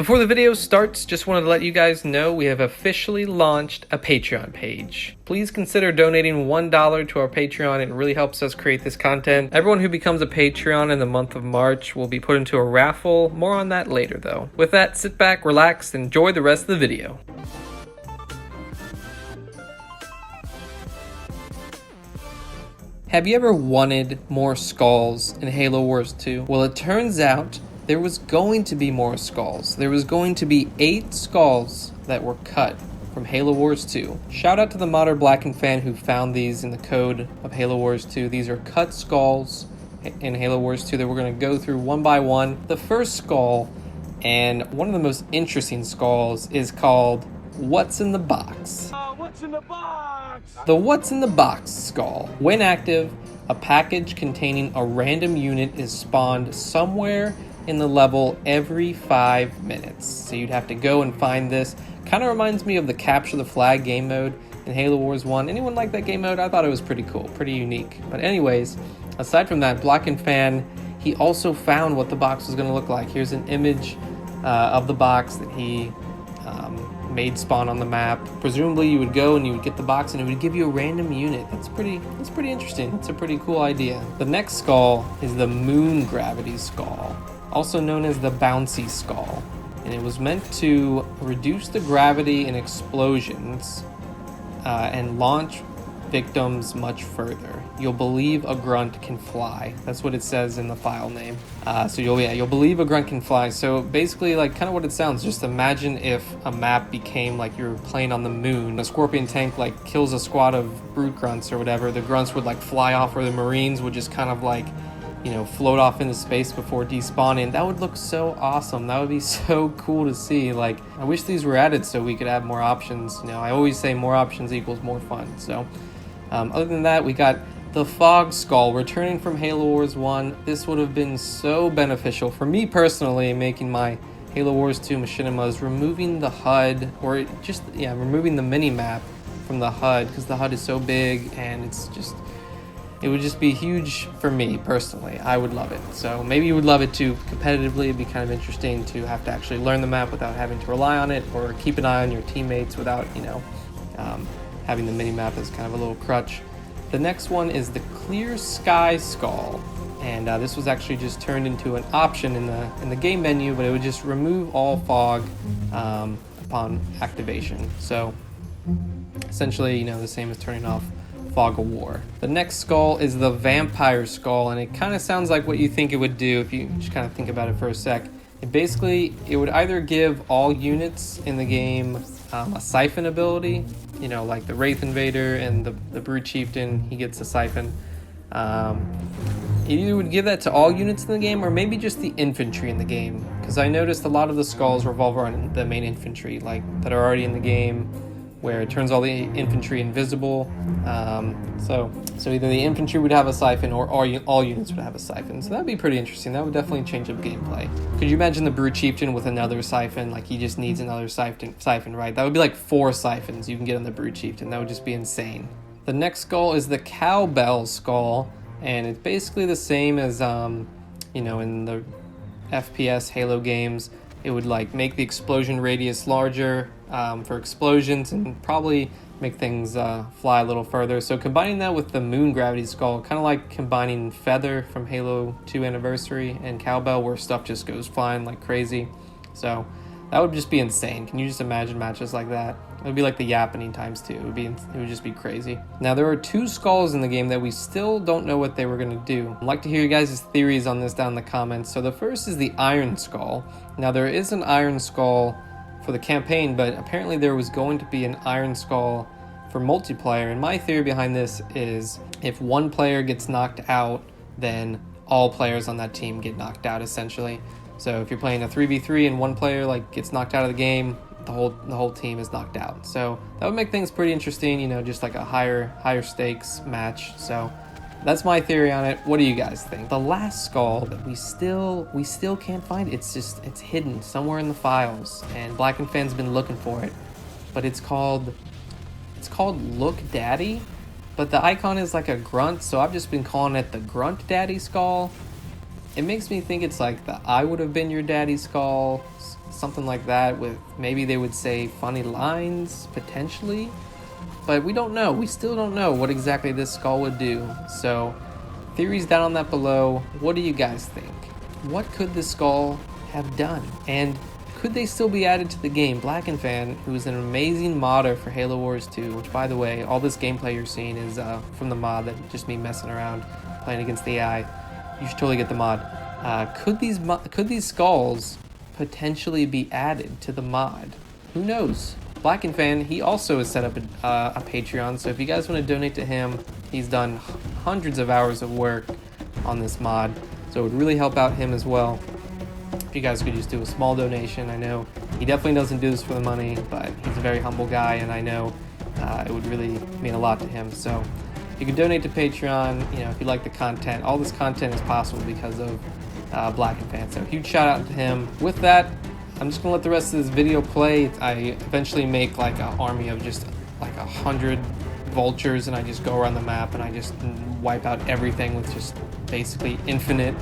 Before the video starts, just wanted to let you guys know we have officially launched a Patreon page. Please consider donating $1 to our Patreon. It really helps us create this content. Everyone who becomes a Patreon in the month of March will be put into a raffle. More on that later though. With that, sit back, relax, and enjoy the rest of the video. Have you ever wanted more skulls in Halo Wars 2? Well, it turns out there was going to be more skulls. There was going to be 8 skulls that were cut from Halo Wars 2. Shout out to the modder Blackened fan who found these in the code of Halo Wars 2. These are cut skulls in Halo Wars 2 that we're going to go through one by one. The first skull, and one of the most interesting skulls, is called What's in the Box? What's in the box? The What's in the Box skull. When active, a package containing a random unit is spawned somewhere in the level every 5 minutes. So you'd have to go and find this. Kind of reminds me of the Capture the Flag game mode in Halo Wars 1. Anyone like that game mode? I thought it was pretty cool, pretty unique. But anyways, aside from that, Blackened fan, he also found what the box was going to look like. Here's an image of the box that he made spawn on the map. Presumably you would go and you would get the box and it would give you a random unit. That's pretty interesting. That's a pretty cool idea. The next skull is the Moon Gravity Skull, also known as the Bouncy Skull, and it was meant to reduce the gravity in explosions and launch victims much further. You'll believe a grunt can fly. That's what it says in the file name. So you'll believe a grunt can fly. So basically, like, kind of what it sounds. Just imagine if a map became like you're playing on the moon. A Scorpion tank like kills a squad of brute grunts or whatever. The grunts would like fly off, or the Marines would just kind of like, you know, float off into space before despawning. That would look so awesome. That would be so cool to see. Like, I wish these were added so we could have more options. You know, I always say more options equals more fun. So other than that, we got the Fog Skull returning from Halo Wars 1. This would have been so beneficial for me personally, making my Halo Wars 2 machinimas, removing the HUD, or just, yeah, removing the mini-map from the HUD, because the HUD is so big, and it would just be huge for me personally. I would love it. So maybe you would love it too. Competitively, it'd be kind of interesting to have to actually learn the map without having to rely on it, or keep an eye on your teammates without, you know, having the mini-map as kind of a little crutch. The next one is the Clear Sky Skull, and this was actually just turned into an option in the game menu, but it would just remove all fog upon activation. So essentially, you know, the same as turning off Fog of War. The next skull is the Vampire Skull, and it kind of sounds like what you think it would do if you just kind of think about it for a sec. It would either give all units in the game a siphon ability, you know, like the Wraith Invader and the Brute Chieftain, he gets a siphon. It either would give that to all units in the game, or maybe just the infantry in the game, because I noticed a lot of the skulls revolve around the main infantry, like, that are already in the game, where it turns all the infantry invisible. So either the infantry would have a siphon, or all units would have a siphon. So that would be pretty interesting. That would definitely change up gameplay. Could you imagine the Brute Chieftain with another siphon? Like, he just needs another siphon, right? That would be like 4 siphons you can get on the Brute Chieftain. That would just be insane. The next skull is the Cowbell Skull, and it's basically the same as, you know, in the FPS Halo games. It would like make the explosion radius larger for explosions, and probably make things fly a little further. So combining that with the Moon Gravity Skull, kind of like combining Feather from Halo 2 Anniversary and Cowbell, where stuff just goes flying like crazy. So that would just be insane. Can you just imagine matches like that? It would be like the Yappening times 2. It would just be crazy. Now, there are 2 skulls in the game that we still don't know what they were going to do. I'd like to hear you guys' theories on this down in the comments. So the first is the Iron Skull. Now, there is an Iron Skull for the campaign, but apparently there was going to be an Iron Skull for multiplayer. And my theory behind this is, if one player gets knocked out, then all players on that team get knocked out, essentially. So if you're playing a 3v3 and one player like gets knocked out of the game, the whole team is knocked out. So that would make things pretty interesting, you know, just like a higher stakes match. So that's my theory on it. What do you guys think? The last skull that we still can't find. It's hidden somewhere in the files, and Blackened fan's been looking for it. But it's called Look Daddy, but the icon is like a grunt, so I've just been calling it the Grunt Daddy Skull. It makes me think it's like the "I would have been your daddy" skull, something like that, with maybe they would say funny lines, potentially. But we don't know. We still don't know what exactly this skull would do. So, theories down on that below. What do you guys think? What could this skull have done? And could they still be added to the game? Blackenfan, who is an amazing modder for Halo Wars 2, which, by the way, all this gameplay you're seeing is from the mod, that just me messing around playing against the AI. You should totally get the mod. Could these skulls potentially be added to the mod? Who knows? Blackenfan, he also has set up a Patreon, so if you guys want to donate to him, he's done hundreds of hours of work on this mod, so it would really help out him as well. If you guys could just do a small donation. I know he definitely doesn't do this for the money, but he's a very humble guy, and I know it would really mean a lot to him. So you can donate to Patreon. You know, if you like the content, all this content is possible because of Blackenfan. So huge shout out to him. With that, I'm just gonna let the rest of this video play. I eventually make like an army of just like 100 vultures, and I just go around the map and I just wipe out everything with just basically infinite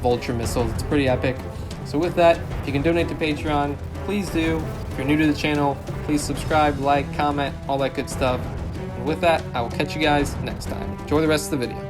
vulture missiles. It's pretty epic. So with that, if you can donate to Patreon, please do. If you're new to the channel, please subscribe, like, comment, all that good stuff. And with that, I will catch you guys next time. Enjoy the rest of the video.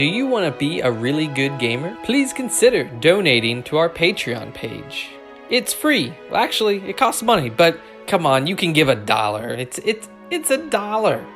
Do you want to be a really good gamer? Please consider donating to our Patreon page. It's free. Well, actually, it costs money, but come on, you can give $1. It's $1.